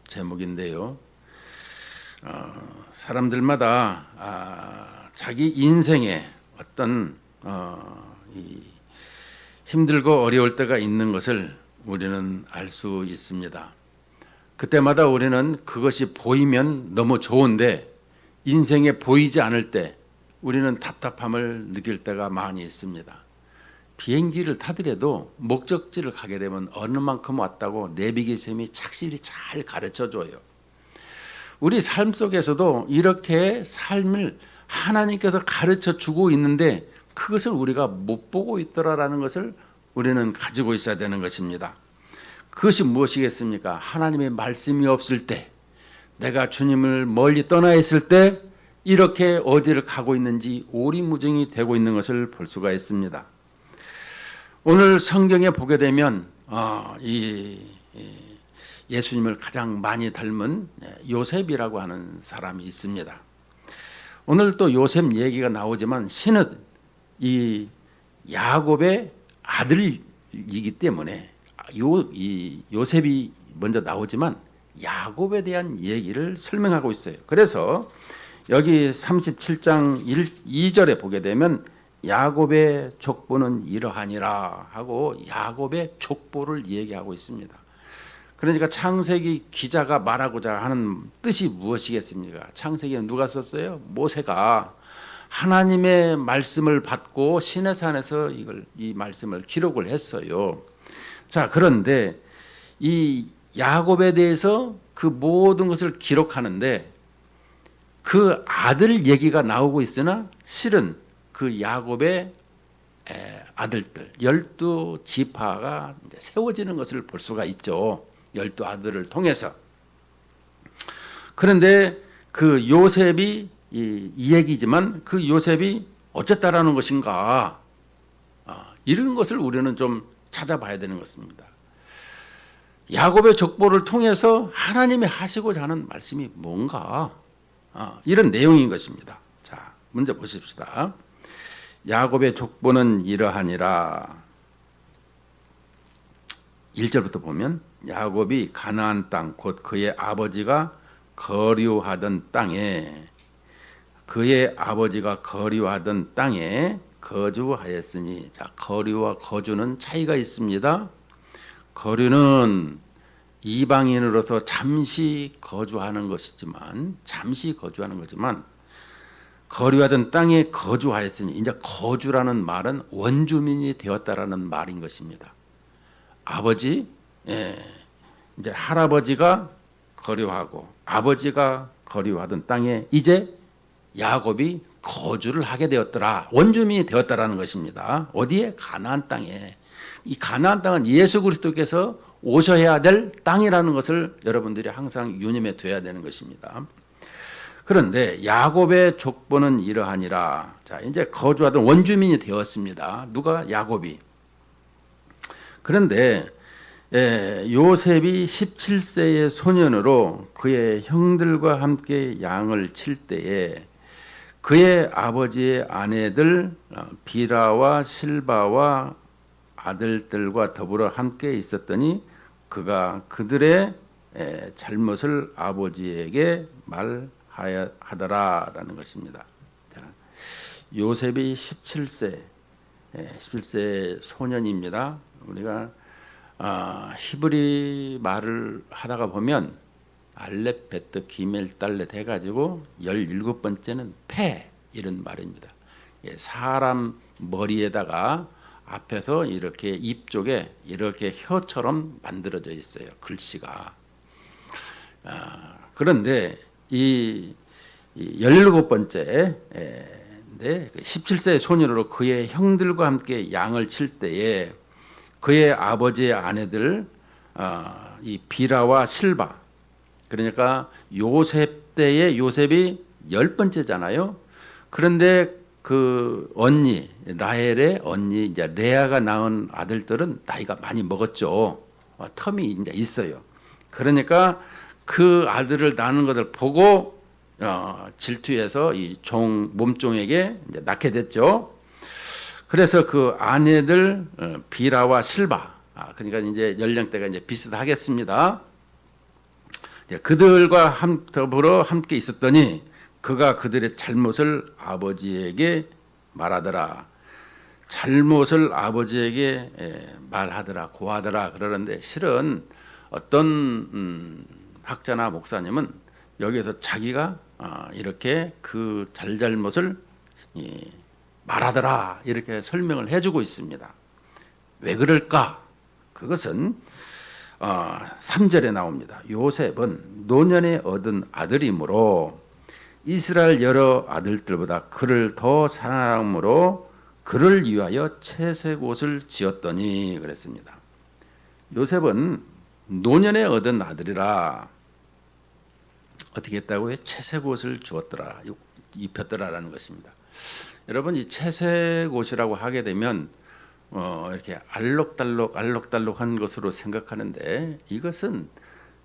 제목인데요. 사람들마다 자기 인생에 어떤 이 힘들고 어려울 때가 있는 것을 우리는 알 수 있습니다. 그때마다 우리는 그것이 보이면 너무 좋은데 인생에 보이지 않을 때 우리는 답답함을 느낄 때가 많이 있습니다. 비행기를 타더라도 목적지를 가게 되면 어느 만큼 왔다고 내비게이션이 착실히 잘 가르쳐줘요. 우리 삶 속에서도 이렇게 삶을 하나님께서 가르쳐 주고 있는데 그것을 우리가 못 보고 있더라라는 것을 우리는 가지고 있어야 되는 것입니다. 그것이 무엇이겠습니까? 하나님의 말씀이 없을 때, 내가 주님을 멀리 떠나 있을 때 이렇게 어디를 가고 있는지 오리무중이 되고 있는 것을 볼 수가 있습니다. 오늘 성경에 보게 되면 예수님을 가장 많이 닮은 요셉이라고 하는 사람이 있습니다. 오늘 또 요셉 얘기가 나오지만 신은 이 야곱의 아들이기 때문에 요셉이 먼저 나오지만 야곱에 대한 얘기를 설명하고 있어요. 그래서 여기 37장 2절에 보게 되면 야곱의 족보는 이러하니라 하고 야곱의 족보를 얘기하고 있습니다. 그러니까 창세기 기자가 말하고자 하는 뜻이 무엇이겠습니까? 창세기는 누가 썼어요? 모세가 하나님의 말씀을 받고 시내산에서 이 말씀을 기록을 했어요. 자, 그런데 이 야곱에 대해서 그 모든 것을 기록하는데 그 아들 얘기가 나오고 있으나 실은 그 야곱의 아들들 12지파가 세워지는 것을 볼 수가 있죠. 12아들을 통해서. 그런데 그 요셉이 이 얘기지만 그 요셉이 어쨌다라는 것인가, 이런 것을 우리는 좀 찾아봐야 되는 것입니다. 야곱의 족보를 통해서 하나님이 하시고자 하는 말씀이 뭔가, 이런 내용인 것입니다. 자, 먼저 보십시다. 야곱의 족보는 이러하니라. 1절부터 보면 야곱이 가나안 땅 곧 그의 아버지가 거류하던 땅에 거주하였으니, 자, 거류와 거주는 차이가 있습니다. 거류는 이방인으로서 잠시 거주하는 거지만 거류하던 땅에 거주하였으니, 이제 거주라는 말은 원주민이 되었다라는 말인 것입니다. 아버지, 이제 할아버지가 거류하고 아버지가 거류하던 땅에 이제 야곱이 거주를 하게 되었더라. 원주민이 되었다라는 것입니다. 어디에? 가나안 땅에. 이 가나안 땅은 예수 그리스도께서 오셔야 될 땅이라는 것을 여러분들이 항상 유념해 둬야 되는 것입니다. 그런데 야곱의 족보는 이러하니라. 자, 이제 거주하던 원주민이 되었습니다. 누가? 야곱이. 그런데 요셉이 17세의 소년으로 그의 형들과 함께 양을 칠 때에 그의 아버지의 아내들 비라와 실바와 아들들과 더불어 함께 있었더니 그가 그들의 잘못을 아버지에게 말하더라라는 것입니다. 자, 요셉이 17세 소년입니다. 우리가 히브리 말을 하다가 보면 알렙, 베트, 기멜, 달렛 해가지고 17번째는 페, 이런 말입니다. 사람 머리에다가 앞에서 이렇게 입 쪽에 이렇게 혀처럼 만들어져 있어요. 글씨가. 그런데 이 17번째 17세의 소년으로 그의 형들과 함께 양을 칠 때에 그의 아버지의 아내들 이 비라와 실바, 그러니까 요셉 때의 요셉이 10번째잖아요. 그런데 그 언니, 라헬의 언니 이제 레아가 낳은 아들들은 나이가 많이 먹었죠. 텀이 이제 있어요. 그러니까 그 아들을 낳는 것을 보고 질투해서 이 몸종에게 이제 낳게 됐죠. 그래서 그 아내들 비라와 실바, 그러니까 이제 연령대가 이제 비슷하겠습니다. 그들과 더불어 함께 있었더니 그가 그들의 잘못을 아버지에게 말하더라. 잘못을 아버지에게 말하더라, 고하더라 그러는데 실은 어떤 학자나 목사님은 여기서 자기가 이렇게 그 잘못을 말하더라 이렇게 설명을 해주고 있습니다. 왜 그럴까? 그것은 3절에 나옵니다. 요셉은 노년에 얻은 아들이므로 이스라엘 여러 아들들보다 그를 더 사랑함으로 그를 위하여 채색옷을 지었더니 그랬습니다. 요셉은 노년에 얻은 아들이라 어떻게 했다고요? 채색옷을 주었더라, 입혔더라라는 것입니다. 여러분, 이 채색옷이라고 하게 되면 이렇게 알록달록한 것으로 생각하는데 이것은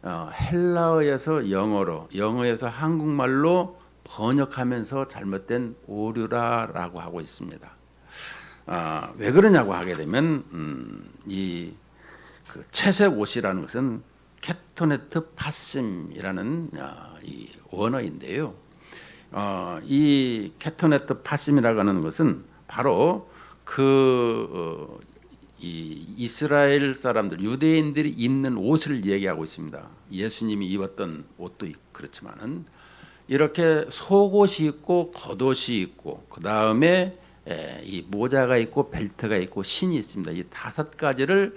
헬라어에서 영어로, 영어에서 한국말로 번역하면서 잘못된 오류라라고 하고 있습니다. 왜 그러냐고 하게 되면 이 그 채색 옷이라는 것은 케토네트 파심이라는 이 원어인데요. 이 케토네트 파심이라고 하는 것은 바로 이 이스라엘 사람들, 유대인들이 입는 옷을 얘기하고 있습니다. 예수님이 입었던 옷도 그렇지만은 이렇게 속옷이 있고 겉옷이 있고 그 다음에 이 모자가 있고 벨트가 있고 신이 있습니다. 이 5가지를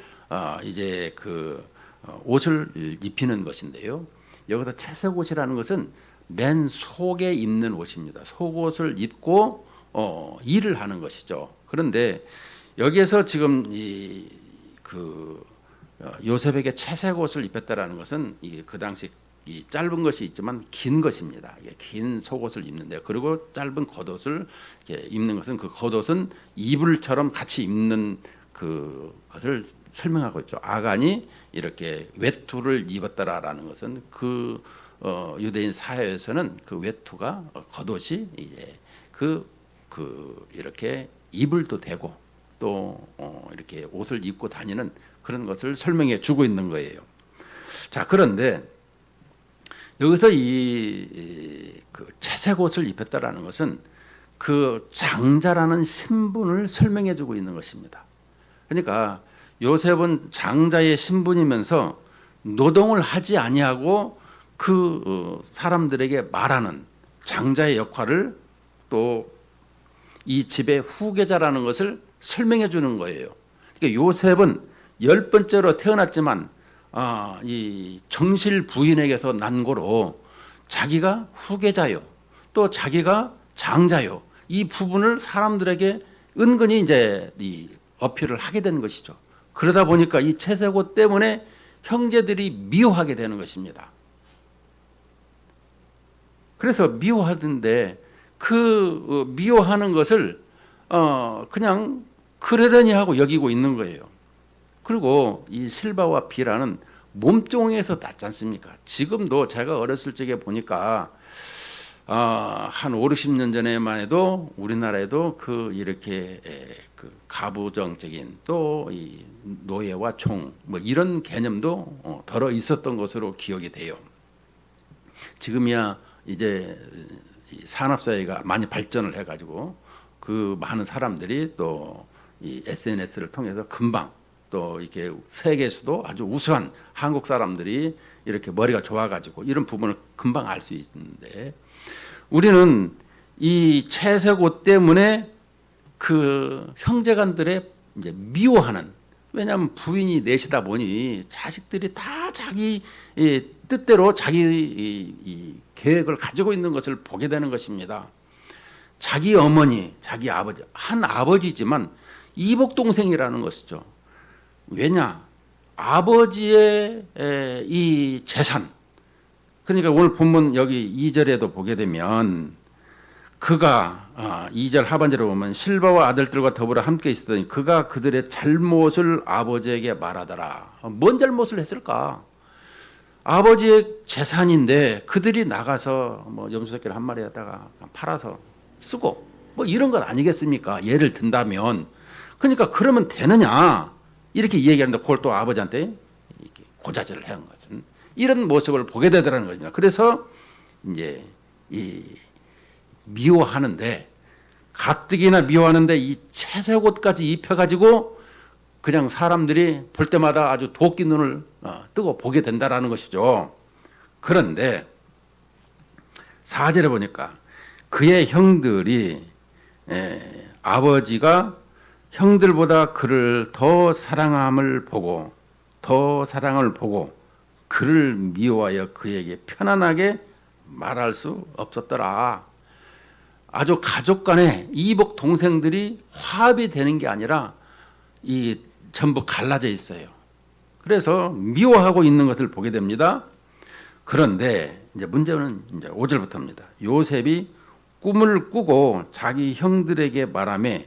이제 옷을 입히는 것인데요. 여기서 채색옷이라는 것은 맨 속에 입는 옷입니다. 속옷을 입고 일을 하는 것이죠. 그런데 여기에서 지금 요셉에게 채색옷을 입혔다라는 것은 그 당시 이 짧은 것이 있지만 긴 것입니다. 이게 긴 속옷을 입는데, 그리고 짧은 겉옷을 입는 것은 그 겉옷은 이불처럼 같이 입는 그것을 설명하고 있죠. 아간이 이렇게 외투를 입었다라는 것은 유대인 사회에서는 그 외투가 겉옷이 이제 이렇게 이불도 되고 또 이렇게 옷을 입고 다니는 그런 것을 설명해 주고 있는 거예요. 자, 그런데 여기서 그 채색 옷을 입혔다라는 것은 그 장자라는 신분을 설명해 주고 있는 것입니다. 그러니까 요셉은 장자의 신분이면서 노동을 하지 아니하고 그 사람들에게 말하는 장자의 역할을, 또 이 집의 후계자라는 것을 설명해 주는 거예요. 그러니까 요셉은 10번째로 태어났지만 이 정실 부인에게서 난 거로 자기가 후계자요, 또 자기가 장자요, 이 부분을 사람들에게 은근히 이제 이 어필을 하게 된 것이죠. 그러다 보니까 이 채색옷 때문에 형제들이 미워하게 되는 것입니다. 그래서 미워하던데 그 미워하는 것을 그냥 그러려니 하고 여기고 있는 거예요. 그리고 이 실바와 비라는 몸종에서 났지 않습니까? 지금도 제가 어렸을 적에 보니까 한 5, 60년 전에만 해도 우리나라에도 이렇게 가부정적인 또 이 노예와 총 뭐 이런 개념도 덜어 있었던 것으로 기억이 돼요. 지금이야 이제 산업사회가 많이 발전을 해가지고 그 많은 사람들이 또 이 SNS를 통해서 금방 또 이렇게 세계에서도 아주 우수한 한국 사람들이 이렇게 머리가 좋아가지고 이런 부분을 금방 알 수 있는데, 우리는 이 채색 옷 때문에 그 형제간들의 이제 미워하는, 왜냐하면 부인이 넷이다 보니 자식들이 다 자기 뜻대로 자기 이 계획을 가지고 있는 것을 보게 되는 것입니다. 자기 어머니, 자기 아버지, 한 아버지지만 이복 동생이라는 것이죠. 왜냐? 아버지의 이 재산. 그러니까 오늘 본문 여기 2절에도 보게 되면 그가 2절 하반절에 보면 실바와 아들들과 더불어 함께 있었더니 그가 그들의 잘못을 아버지에게 말하더라. 뭔 잘못을 했을까? 아버지의 재산인데 그들이 나가서 뭐 염소새끼를 한 마리 갖다가 팔아서 쓰고 뭐 이런 것 아니겠습니까? 예를 든다면. 그러니까 그러면 되느냐? 이렇게 얘기하는데 그걸 또 아버지한테 고자질을 한 것은 이런 모습을 보게 되더라는 겁니다. 그래서 이제 이 미워하는데, 가뜩이나 미워하는데 이 채색 옷까지 입혀가지고 그냥 사람들이 볼 때마다 아주 도끼 눈을 뜨고 보게 된다라는 것이죠. 그런데 4절에 보니까 그의 형들이 아버지가 형들보다 그를 더 사랑함을 보고 그를 미워하여 그에게 편안하게 말할 수 없었더라. 아주 가족 간에 이복 동생들이 화합이 되는 게 아니라 이 전부 갈라져 있어요. 그래서 미워하고 있는 것을 보게 됩니다. 그런데 이제 문제는 이제 5절부터입니다. 요셉이 꿈을 꾸고 자기 형들에게 말하며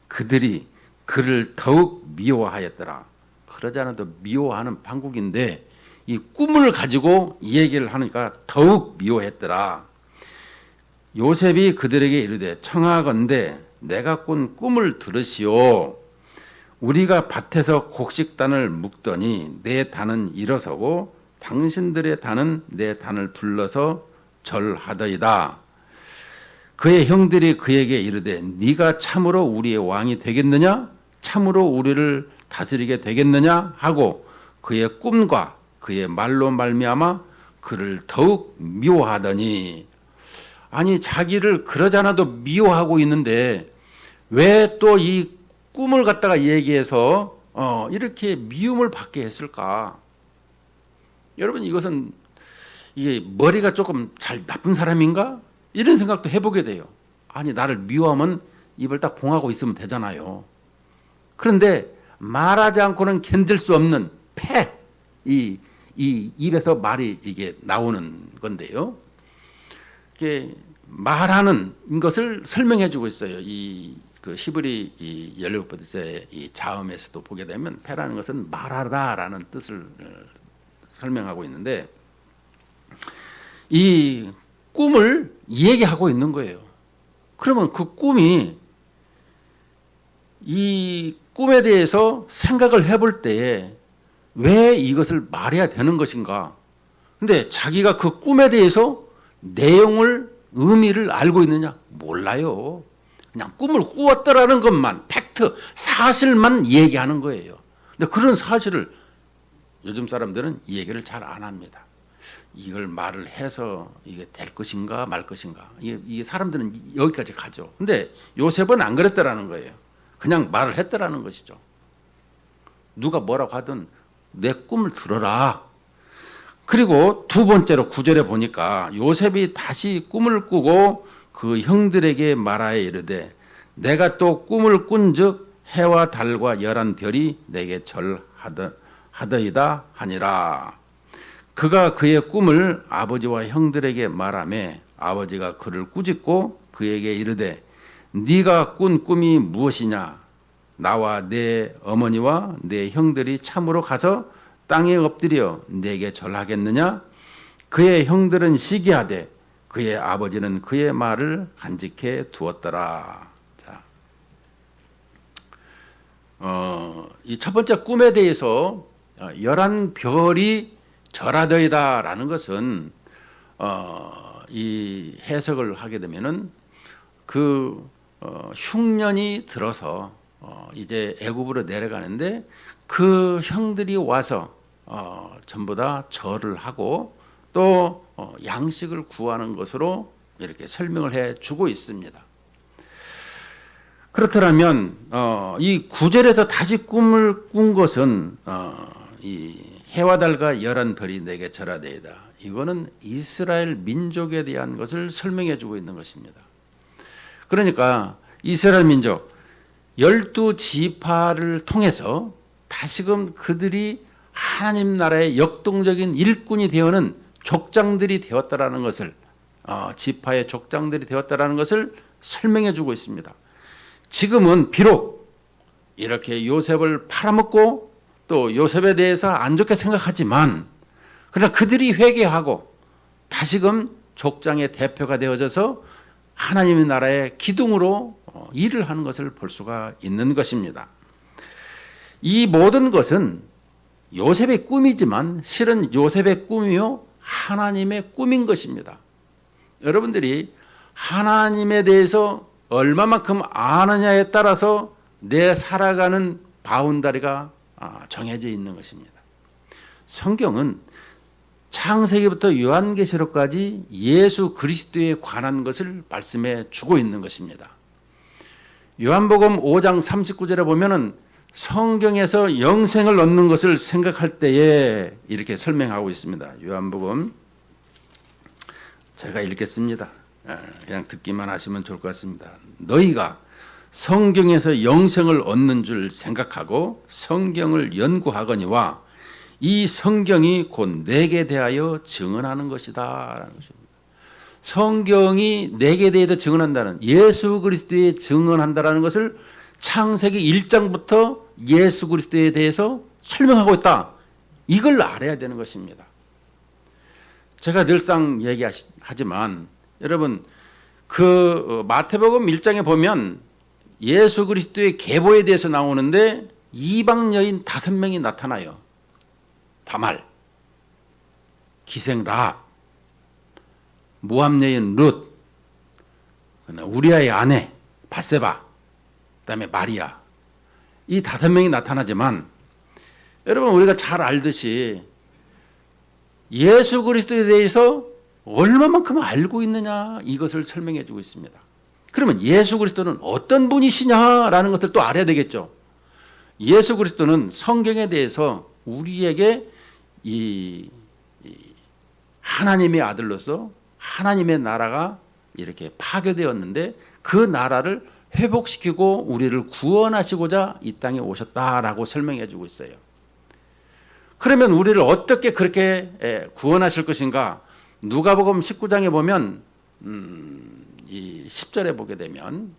그들이 그를 더욱 미워하였더라. 그러지 않아도 미워하는 판국인데 이 꿈을 가지고 이 얘기를 하니까 더욱 미워했더라. 요셉이 그들에게 이르되 청하건대 내가 꾼 꿈을 들으시오. 우리가 밭에서 곡식단을 묶더니 내 단은 일어서고 당신들의 단은 내 단을 둘러서 절하더이다. 그의 형들이 그에게 이르되 네가 참으로 우리의 왕이 되겠느냐? 참으로 우리를 다스리게 되겠느냐? 하고 그의 꿈과 그의 말로 말미암아 그를 더욱 미워하더니, 아니 자기를 그러지 않아도 미워하고 있는데 왜 또 이 꿈을 갖다가 얘기해서 이렇게 미움을 받게 했을까? 여러분, 이것은 이게 머리가 조금 잘 나쁜 사람인가? 이런 생각도 해보게 돼요. 아니 나를 미워하면 입을 딱 봉하고 있으면 되잖아요. 그런데 말하지 않고는 견딜 수 없는 이 입에서 말이 이게 나오는 건데요. 이게 말하는 것을 설명해주고 있어요. 그 히브리 이 17번째 이 자음에서도 보게 되면 패라는 것은 말하다라는 뜻을 설명하고 있는데 이 꿈을 얘기하고 있는 거예요. 그러면 그 꿈이 이 꿈에 대해서 생각을 해볼 때에 왜 이것을 말해야 되는 것인가? 근데 자기가 그 꿈에 대해서 내용을, 의미를 알고 있느냐? 몰라요. 그냥 꿈을 꾸었더라는 것만, 팩트, 사실만 얘기하는 거예요. 근데 그런 사실을 요즘 사람들은 이 얘기를 잘 안 합니다. 이걸 말을 해서 이게 될 것인가 말 것인가. 이게 사람들은 여기까지 가죠. 근데 요셉은 안 그랬더라는 거예요. 그냥 말을 했더라는 것이죠. 누가 뭐라고 하든 내 꿈을 들어라. 그리고 두 번째로 9절에 보니까 요셉이 다시 꿈을 꾸고 그 형들에게 말하여 이르되 내가 또 꿈을 꾼즉 해와 달과 열한 별이 내게 절하더이다 하니라. 그가 그의 꿈을 아버지와 형들에게 말하매 아버지가 그를 꾸짖고 그에게 이르되 네가 꾼 꿈이 무엇이냐? 나와 내 어머니와 내 형들이 참으로 가서 땅에 엎드려 내게 절하겠느냐? 그의 형들은 시기하되 그의 아버지는 그의 말을 간직해 두었더라. 자, 이 첫 번째 꿈에 대해서 11별이 절하더이다라는 것은 이 해석을 하게 되면은 그 흉년이 들어서 이제 애굽으로 내려가는데 그 형들이 와서 전부 다 절을 하고 또 양식을 구하는 것으로 이렇게 설명을 해 주고 있습니다. 그렇더라면 이 9절에서 다시 꿈을 꾼 것은 이 해와 달과 열한 별이 내게 절하되이다. 이거는 이스라엘 민족에 대한 것을 설명해 주고 있는 것입니다. 그러니까 이스라엘 민족 12지파를 통해서 다시금 그들이 하나님 나라의 역동적인 일꾼이 되어는 족장들이 되었다라는 것을 지파의 족장들이 되었다라는 것을 설명해 주고 있습니다. 지금은 비록 이렇게 요셉을 팔아먹고 또 요셉에 대해서 안 좋게 생각하지만 그러나 그들이 회개하고 다시금 족장의 대표가 되어져서 하나님의 나라의 기둥으로 일을 하는 것을 볼 수가 있는 것입니다. 이 모든 것은 요셉의 꿈이지만 실은 요셉의 꿈이요 하나님의 꿈인 것입니다. 여러분들이 하나님에 대해서 얼마만큼 아느냐에 따라서 내 살아가는 바운다리가 정해져 있는 것입니다. 성경은 창세기부터 요한계시록까지 예수 그리스도에 관한 것을 말씀해 주고 있는 것입니다. 요한복음 5장 39절에 보면은 성경에서 영생을 얻는 것을 생각할 때에 이렇게 설명하고 있습니다. 요한복음 제가 읽겠습니다. 그냥 듣기만 하시면 좋을 것 같습니다. 너희가 성경에서 영생을 얻는 줄 생각하고 성경을 연구하거니와 이 성경이 곧 내게 대하여 증언하는 것이다 라는 것입니다. 성경이 내게 대해서 증언한다는, 예수 그리스도에 증언한다라는 것을 창세기 1장부터 예수 그리스도에 대해서 설명하고 있다. 이걸 알아야 되는 것입니다. 제가 늘상 얘기하지만 여러분 그 마태복음 1장에 보면 예수 그리스도의 계보에 대해서 나오는데 이방 여인 5명이 나타나요. 다말, 기생 라합, 모압 여인 룻, 우리아의 아내 바세바, 그다음에 마리아, 이 5명이 나타나지만 여러분 우리가 잘 알듯이 예수 그리스도에 대해서 얼마만큼 알고 있느냐 이것을 설명해 주고 있습니다. 그러면 예수 그리스도는 어떤 분이시냐라는 것을 또 알아야 되겠죠. 예수 그리스도는 성경에 대해서 우리에게 이 하나님의 아들로서 하나님의 나라가 이렇게 파괴되었는데 그 나라를 회복시키고 우리를 구원하시고자 이 땅에 오셨다라고 설명해 주고 있어요. 그러면 우리를 어떻게 그렇게 구원하실 것인가? 누가복음 19장에 보면 이 10절에 보게 되면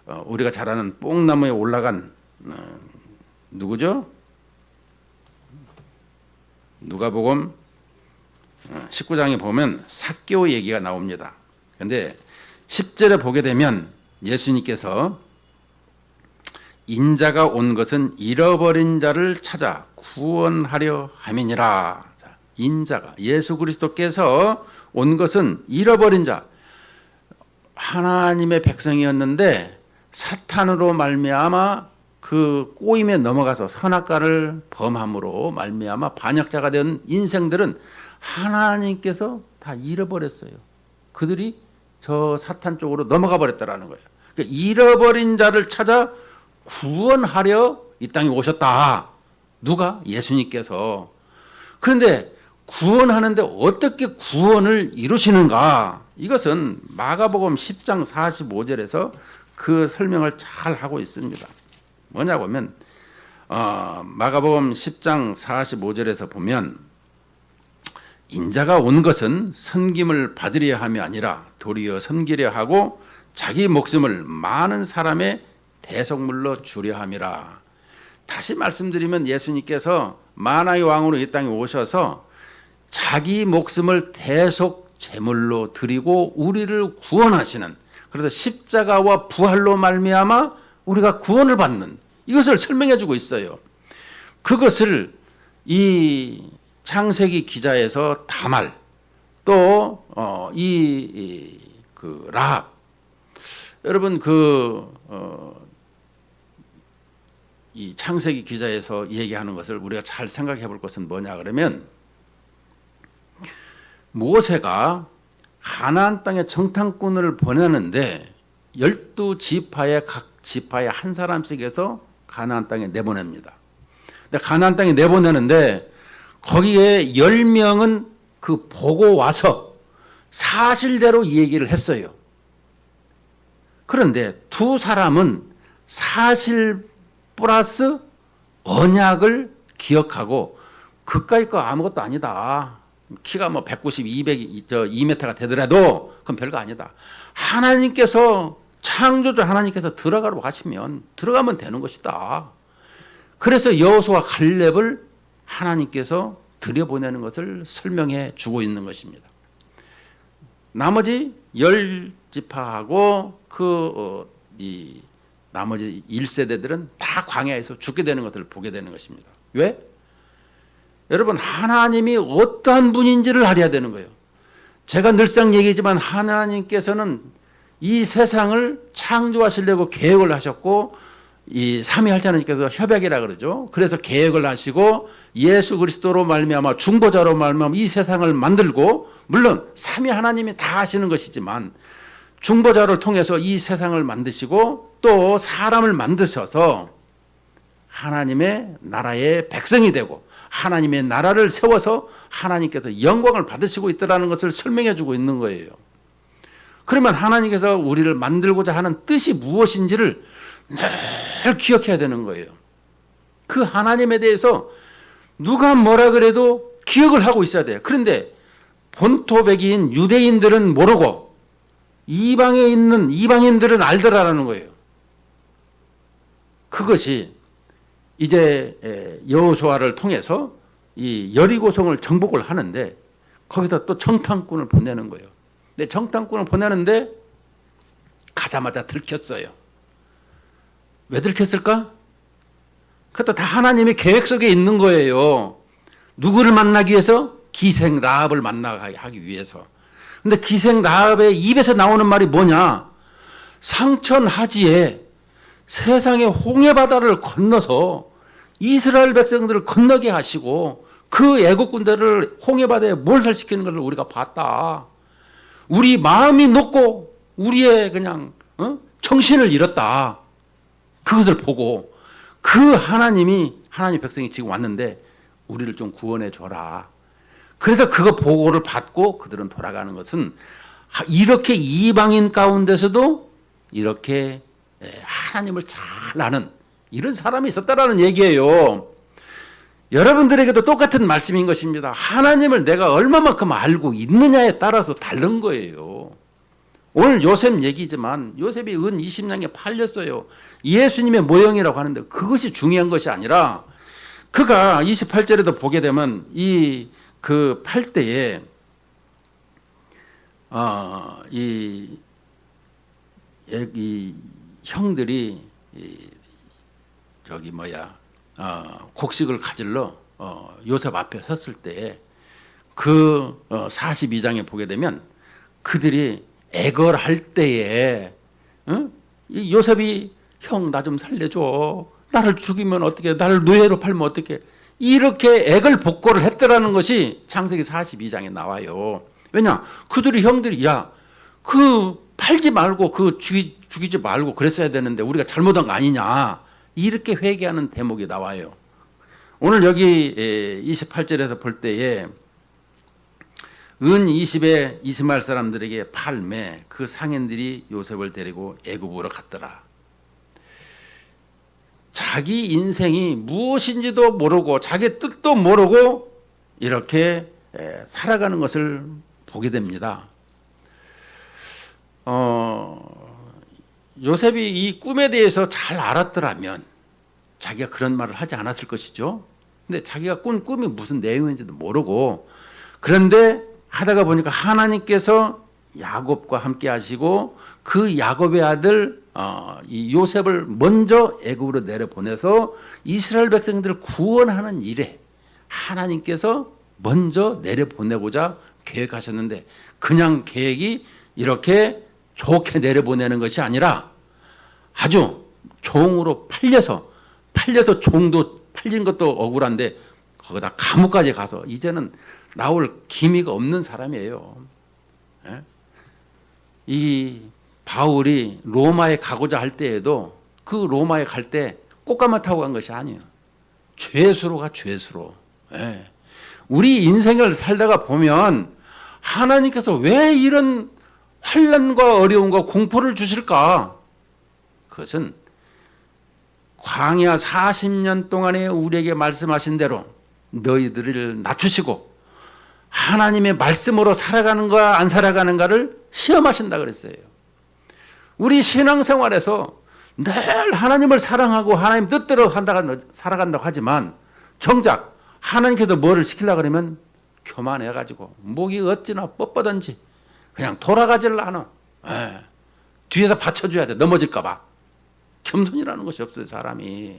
우리가 잘 아는 뽕나무에 올라간 누구죠? 누가복음 19장에 보면 삭개오 얘기가 나옵니다. 그런데 10절에 보게 되면 예수님께서 인자가 온 것은 잃어버린 자를 찾아 구원하려 함이니라. 인자가, 예수 그리스도께서 온 것은 잃어버린 자, 하나님의 백성이었는데 사탄으로 말미암아 그 꼬임에 넘어가서 선악과를 범함으로 말미암아 반역자가 된 인생들은 하나님께서 다 잃어버렸어요. 그들이 저 사탄 쪽으로 넘어가 버렸다라는 거예요. 그러니까 잃어버린 자를 찾아 구원하려 이 땅에 오셨다. 누가? 예수님께서. 그런데 구원하는데 어떻게 구원을 이루시는가? 이것은 마가복음 10장 45절에서 그 설명을 잘 하고 있습니다. 뭐냐고 하면 마가복음 10장 45절에서 보면 인자가 온 것은 섬김을 받으려 함이 아니라 도리어 섬기려 하고 자기 목숨을 많은 사람의 대속물로 주려 함이라. 다시 말씀드리면 예수님께서 만왕의 왕으로 이 땅에 오셔서 자기 목숨을 대속 제물로 드리고 우리를 구원하시는, 그래서 십자가와 부활로 말미암아 우리가 구원을 받는, 이것을 설명해 주고 있어요. 그것을 이 창세기 기자에서 다말, 또 그 라합, 여러분 이 창세기 기자에서 얘기하는 것을 우리가 잘 생각해 볼 것은 뭐냐 그러면, 모세가 가나안 땅에 정탐꾼을 보내는데 12지파의 각 지파에 한 사람씩에서 가나안 땅에 내보냅니다. 근데 가나안 땅에 내보내는데 거기에 10명은 그 보고 와서 사실대로 이 얘기를 했어요. 그런데 2사람은 사실 플러스 언약을 기억하고 그까이 거 아무것도 아니다. 키가 뭐 190, 200, 2m가 되더라도 그건 별거 아니다. 하나님께서, 창조주 하나님께서 들어가라고 하시면 들어가면 되는 것이다. 그래서 여호수아 갈렙을 하나님께서 들여보내는 것을 설명해 주고 있는 것입니다. 나머지 10지파하고 나머지 1세대들은 다 광야에서 죽게 되는 것을 보게 되는 것입니다. 왜? 여러분, 하나님이 어떠한 분인지를 알아야 되는 거예요. 제가 늘상 얘기하지만 하나님께서는 이 세상을 창조하시려고 계획을 하셨고, 이 삼위일체 하나님께서 협약이라 그러죠. 그래서 계획을 하시고 예수 그리스도로 말미암아 중보자로 말미암아 이 세상을 만들고, 물론 삼위 하나님이 다 하시는 것이지만 중보자를 통해서 이 세상을 만드시고 또 사람을 만드셔서 하나님의 나라의 백성이 되고 하나님의 나라를 세워서 하나님께서 영광을 받으시고 있다는 것을 설명해 주고 있는 거예요. 그러면 하나님께서 우리를 만들고자 하는 뜻이 무엇인지를 늘 기억해야 되는 거예요. 그 하나님에 대해서 누가 뭐라 그래도 기억을 하고 있어야 돼요. 그런데 본토백인 유대인들은 모르고 이방에 있는 이방인들은 알더라라는 거예요. 그것이 이제 여호수아를 통해서 이 여리고성을 정복을 하는데 거기다 또 정탐꾼을 보내는 거예요. 근데 정탐꾼을 보내는데 가자마자 들켰어요. 왜 들켰을까? 그것도 다 하나님의 계획 속에 있는 거예요. 누구를 만나기 위해서? 기생 라합을 만나게 하기 위해서. 근데 기생 라합의 입에서 나오는 말이 뭐냐? 상천하지에 세상의 홍해바다를 건너서 이스라엘 백성들을 건너게 하시고 그 애국 군대를 홍해바다에 몰살시키는 것을 우리가 봤다. 우리 마음이 높고 우리의 그냥 정신을 잃었다. 그것을 보고 그 하나님 백성이 지금 왔는데 우리를 좀 구원해 줘라. 그래서 그거 보고를 받고 그들은 돌아가는 것은 이렇게 이방인 가운데서도 이렇게 하나님을 잘 아는 이런 사람이 있었다라는 얘기예요. 여러분들에게도 똑같은 말씀인 것입니다. 하나님을 내가 얼마만큼 알고 있느냐에 따라서 다른 거예요. 오늘 요셉 얘기지만 요셉이 은 20냥에 팔렸어요. 예수님의 모형이라고 하는데 그것이 중요한 것이 아니라 그가 28절에도 보게 되면 그 팔 때에 이 형들이 곡식을 가질러 요셉 앞에 섰을 때 그 42장에 보게 되면 그들이 애걸할 때에 이 요셉이 형 나 좀 살려줘. 나를 죽이면 어떻게? 나를 노예로 팔면 어떻게? 이렇게 애걸 복고를 했더라는 것이 창세기 42장에 나와요. 왜냐? 그들이 형들이 그 팔지 말고 그 죽이지 말고 그랬어야 되는데 우리가 잘못한 거 아니냐. 이렇게 회개하는 대목이 나와요. 오늘 여기 28절에서 볼 때에 은 20에 이스마엘 사람들에게 팔매 그 상인들이 요셉을 데리고 애굽으로 갔더라. 자기 인생이 무엇인지도 모르고 자기 뜻도 모르고 이렇게 살아가는 것을 보게 됩니다. 요셉이 이 꿈에 대해서 잘 알았더라면 자기가 그런 말을 하지 않았을 것이죠. 근데 자기가 꾼 꿈이 무슨 내용인지도 모르고 그런데 하다가 보니까 하나님께서 야곱과 함께 하시고 그 야곱의 아들 이 요셉을 먼저 애굽으로 내려보내서 이스라엘 백성들을 구원하는 일에 하나님께서 먼저 내려보내고자 계획하셨는데 그냥 계획이 이렇게 좋게 내려보내는 것이 아니라 아주 종으로 팔려서 종도 팔린 것도 억울한데 거기다 감옥까지 가서 이제는 나올 기미가 없는 사람이에요. 이 바울이 로마에 가고자 할 때에도 그 로마에 갈 때 꽃가마 타고 간 것이 아니에요. 죄수로 가 죄수로. 우리 인생을 살다가 보면 하나님께서 왜 이런 환난과 어려움과 공포를 주실까? 그것은 광야 40년 동안에 우리에게 말씀하신 대로 너희들을 낮추시고 하나님의 말씀으로 살아가는가 안 살아가는가를 시험하신다 그랬어요. 우리 신앙생활에서 늘 하나님을 사랑하고 하나님 뜻대로 살아간다고 하지만 정작 하나님께서 뭐를 시키려고 그러면 교만해가지고 목이 어찌나 뻣뻣한지 그냥 돌아가질 않아. 뒤에서 받쳐줘야 돼. 넘어질까 봐. 겸손이라는 것이 없어요. 사람이.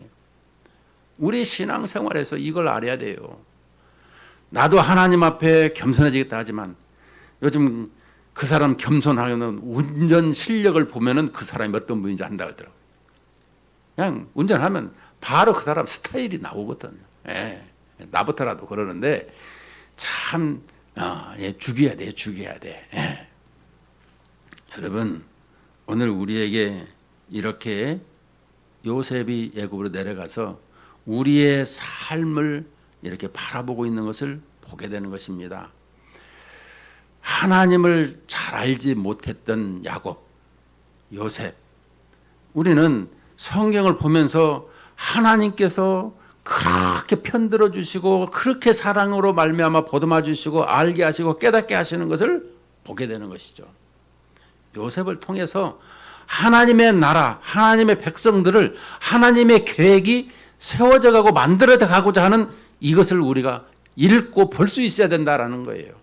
우리 신앙생활에서 이걸 알아야 돼요. 나도 하나님 앞에 겸손해지겠다 하지만 요즘 그 사람 겸손하는 운전 실력을 보면은 그 사람이 어떤 분인지 안다 하더라고요. 그냥 운전하면 바로 그 사람 스타일이 나오거든요. 예, 나부터라도 그러는데 참 죽여야 돼, 죽여야 돼. 예. 여러분, 오늘 우리에게 이렇게 요셉이 애굽으로 내려가서 우리의 삶을 이렇게 바라보고 있는 것을 보게 되는 것입니다. 하나님을 잘 알지 못했던 야곱, 요셉. 우리는 성경을 보면서 하나님께서 그렇게 편들어 주시고 그렇게 사랑으로 말미암아 보듬어 주시고 알게 하시고 깨닫게 하시는 것을 보게 되는 것이죠. 요셉을 통해서 하나님의 나라, 하나님의 백성들을 하나님의 계획이 세워져 가고 만들어져 가고자 하는 이것을 우리가 읽고 볼 수 있어야 된다라는 거예요.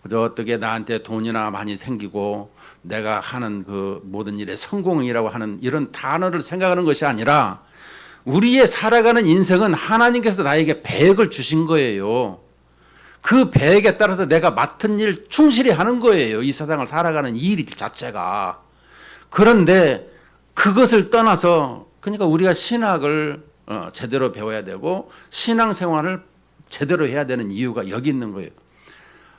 그저 어떻게 나한테 돈이나 많이 생기고 내가 하는 그 모든 일에 성공이라고 하는 이런 단어를 생각하는 것이 아니라 우리의 살아가는 인생은 하나님께서 나에게 배역을 주신 거예요. 그 배역에 따라서 내가 맡은 일 충실히 하는 거예요. 이 세상을 살아가는 일 자체가. 그런데 그것을 떠나서 그러니까 우리가 신학을 제대로 배워야 되고 신앙생활을 제대로 해야 되는 이유가 여기 있는 거예요.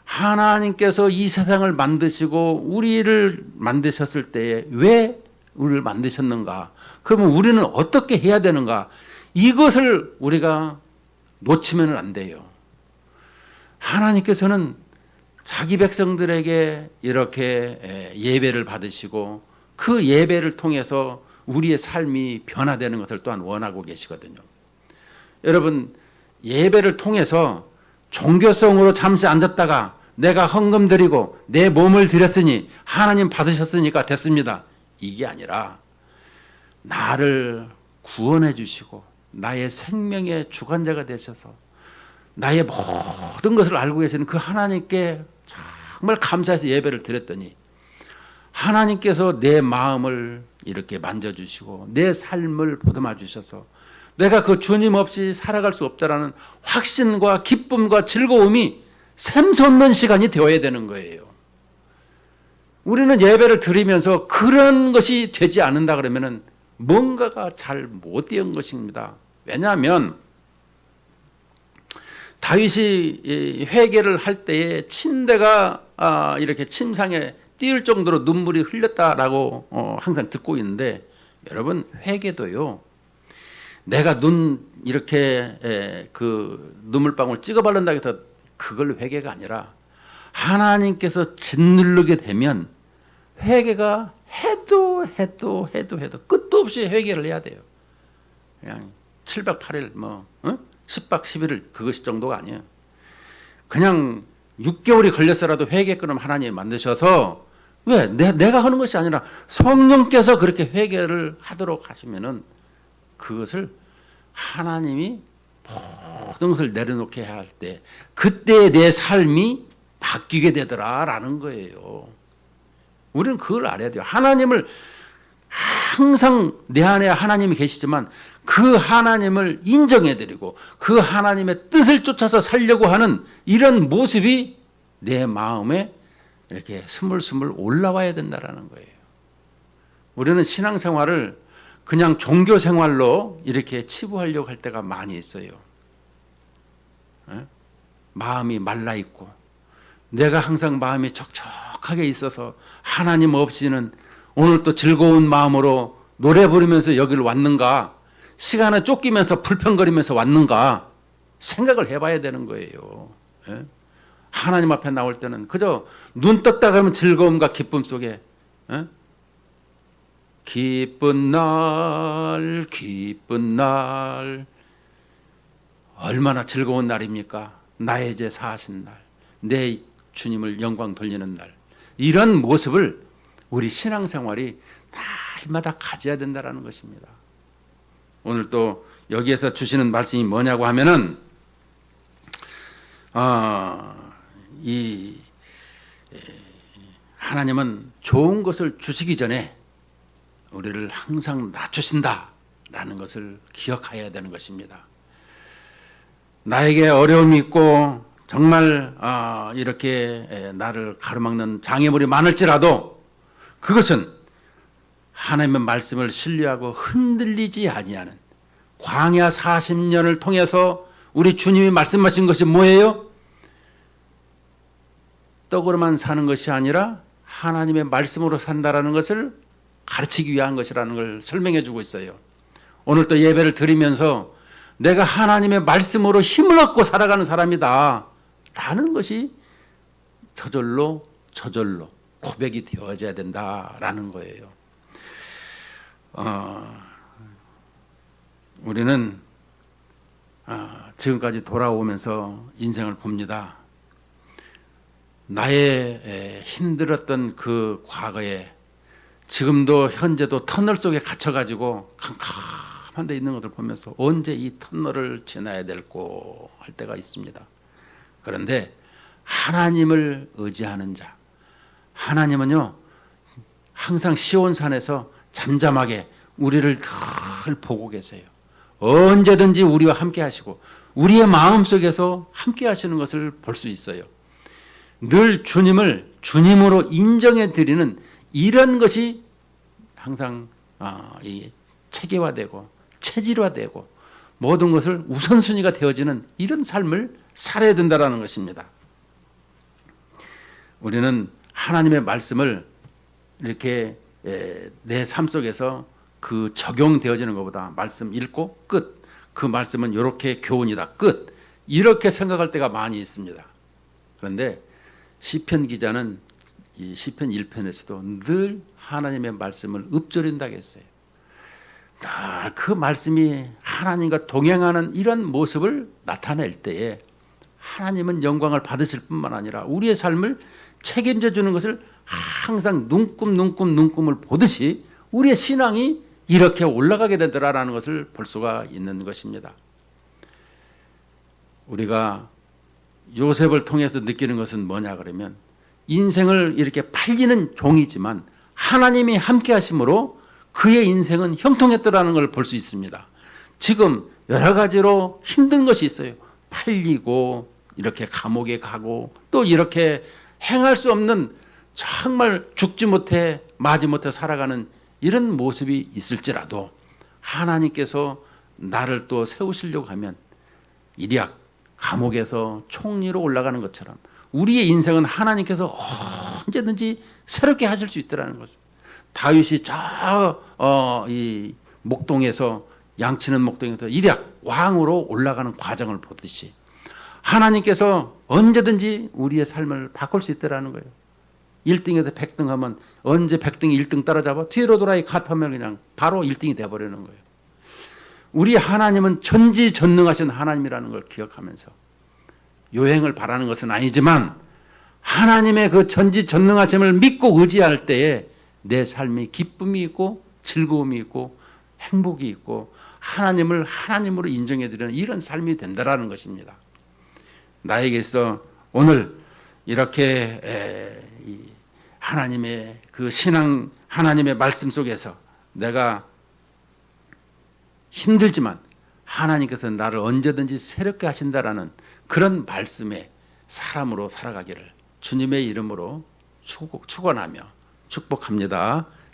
하나님께서 이 세상을 만드시고 우리를 만드셨을 때에 왜 우리를 만드셨는가? 그러면 우리는 어떻게 해야 되는가? 이것을 우리가 놓치면 안 돼요. 하나님께서는 자기 백성들에게 이렇게 예배를 받으시고 그 예배를 통해서 우리의 삶이 변화되는 것을 또한 원하고 계시거든요. 여러분, 예배를 통해서 종교성으로 잠시 앉았다가 내가 헌금 드리고 내 몸을 드렸으니 하나님 받으셨으니까 됐습니다. 이게 아니라 나를 구원해 주시고 나의 생명의 주관자가 되셔서 나의 모든 것을 알고 계시는 그 하나님께 정말 감사해서 예배를 드렸더니 하나님께서 내 마음을 이렇게 만져주시고 내 삶을 보듬어 주셔서 내가 그 주님 없이 살아갈 수 없다라는 확신과 기쁨과 즐거움이 샘솟는 시간이 되어야 되는 거예요. 우리는 예배를 드리면서 그런 것이 되지 않는다 그러면은 뭔가가 잘 못 된 것입니다. 왜냐하면 다윗이 회개를 할 때에 침대가 이렇게 침상에 띄울 정도로 눈물이 흘렸다라고 항상 듣고 있는데 여러분 회개도요. 내가 눈 이렇게 그 눈물방울 찍어 바른다고 해서 그걸 회개가 아니라 하나님께서 짓누르게 되면 회개가 해도 끝도 없이 회개를 해야 돼요. 그냥 7박 8일 10박 11일 그것이 정도가 아니에요. 그냥 6개월이 걸렸어라도 회개권을 하나님이 만드셔서 왜? 내가 하는 것이 아니라 성령께서 그렇게 회개를 하도록 하시면은 그것을 하나님이 모든 것을 내려놓게 할 때 그때 내 삶이 바뀌게 되더라라는 거예요. 우리는 그걸 알아야 돼요. 하나님을 항상 내 안에 하나님이 계시지만 그 하나님을 인정해드리고 그 하나님의 뜻을 쫓아서 살려고 하는 이런 모습이 내 마음에 이렇게 스물스물 올라와야 된다는 거예요. 우리는 신앙생활을 그냥 종교생활로 이렇게 치부하려고 할 때가 많이 있어요. 마음이 말라있고 내가 항상 마음이 촉촉하게 있어서 하나님 없이는 오늘 또 즐거운 마음으로 노래 부르면서 여기를 왔는가, 시간에 쫓기면서 불평거리면서 왔는가 생각을 해봐야 되는 거예요. 하나님 앞에 나올 때는 그저 눈 떴다 그러면 즐거움과 기쁨 속에 기쁜 날 얼마나 즐거운 날입니까? 나의 죄 사하신 날, 내 주님을 영광 돌리는 날, 이런 모습을 우리 신앙생활이 날마다 가져야 된다는 것입니다. 오늘 또 여기에서 주시는 말씀이 뭐냐고 하면은 이 하나님은 좋은 것을 주시기 전에 우리를 항상 낮추신다 라는 것을 기억해야 되는 것입니다. 나에게 어려움이 있고 정말 이렇게 나를 가로막는 장애물이 많을지라도 그것은 하나님의 말씀을 신뢰하고 흔들리지 아니하는 광야 40년을 통해서 우리 주님이 말씀하신 것이 뭐예요? 떡으로만 사는 것이 아니라 하나님의 말씀으로 산다라는 것을 가르치기 위한 것이라는 걸 설명해 주고 있어요. 오늘 또 예배를 드리면서 내가 하나님의 말씀으로 힘을 얻고 살아가는 사람이다 라는 것이 저절로 고백이 되어져야 된다라는 거예요. 우리는 지금까지 돌아오면서 인생을 봅니다. 나의 힘들었던 그 과거에 지금도 현재도 터널 속에 갇혀가지고 캄캄한 데 있는 것을 보면서 언제 이 터널을 지나야 될고 할 때가 있습니다. 그런데 하나님을 의지하는 자, 하나님은요 항상 시온산에서 잠잠하게 우리를 늘 보고 계세요. 언제든지 우리와 함께 하시고 우리의 마음속에서 함께 하시는 것을 볼 수 있어요. 늘 주님을 주님으로 인정해 드리는 이런 것이 항상 체계화되고 체질화되고 모든 것을 우선순위가 되어지는 이런 삶을 살아야 된다는 것입니다. 우리는 하나님의 말씀을 이렇게 내 삶 속에서 그 적용되어지는 것보다 말씀 읽고 끝, 그 말씀은 이렇게 교훈이다 끝, 이렇게 생각할 때가 많이 있습니다. 그런데 시편 기자는 이 시편 1편에서도 늘 하나님의 말씀을 읊조린다고 했어요. 늘 그 말씀이 하나님과 동행하는 이런 모습을 나타낼 때에 하나님은 영광을 받으실 뿐만 아니라 우리의 삶을 책임져 주는 것을 항상 눈금을 보듯이 우리의 신앙이 이렇게 올라가게 되더라라는 것을 볼 수가 있는 것입니다. 우리가 요셉을 통해서 느끼는 것은 뭐냐 그러면 인생을 이렇게 팔리는 종이지만 하나님이 함께 하심으로 그의 인생은 형통했더라는 걸 볼 수 있습니다. 지금 여러 가지로 힘든 것이 있어요. 팔리고 이렇게 감옥에 가고 또 이렇게 행할 수 없는 정말 죽지 못해 마지 못해 살아가는 이런 모습이 있을지라도 하나님께서 나를 또 세우시려고 하면 일약 감옥에서 총리로 올라가는 것처럼 우리의 인생은 하나님께서 언제든지 새롭게 하실 수 있다는 거죠. 다윗이 이 목동에서 양치는 목동에서 일약 왕으로 올라가는 과정을 보듯이 하나님께서 언제든지 우리의 삶을 바꿀 수 있다는 거예요. 1등에서 100등 하면 언제 100등이 1등 따라잡아 뒤로 돌아이 갓하면 그냥 바로 1등이 돼버리는 거예요. 우리 하나님은 전지전능하신 하나님이라는 걸 기억하면서 요행을 바라는 것은 아니지만 하나님의 그 전지전능하심을 믿고 의지할 때에 내 삶이 기쁨이 있고 즐거움이 있고 행복이 있고 하나님을 하나님으로 인정해드리는 이런 삶이 된다라는 것입니다. 나에게 있어 오늘 이렇게 하나님의 그 신앙 하나님의 말씀 속에서 내가 힘들지만 하나님께서 나를 언제든지 새롭게 하신다라는 그런 말씀의 사람으로 살아가기를 주님의 이름으로 축원하며 축복합니다.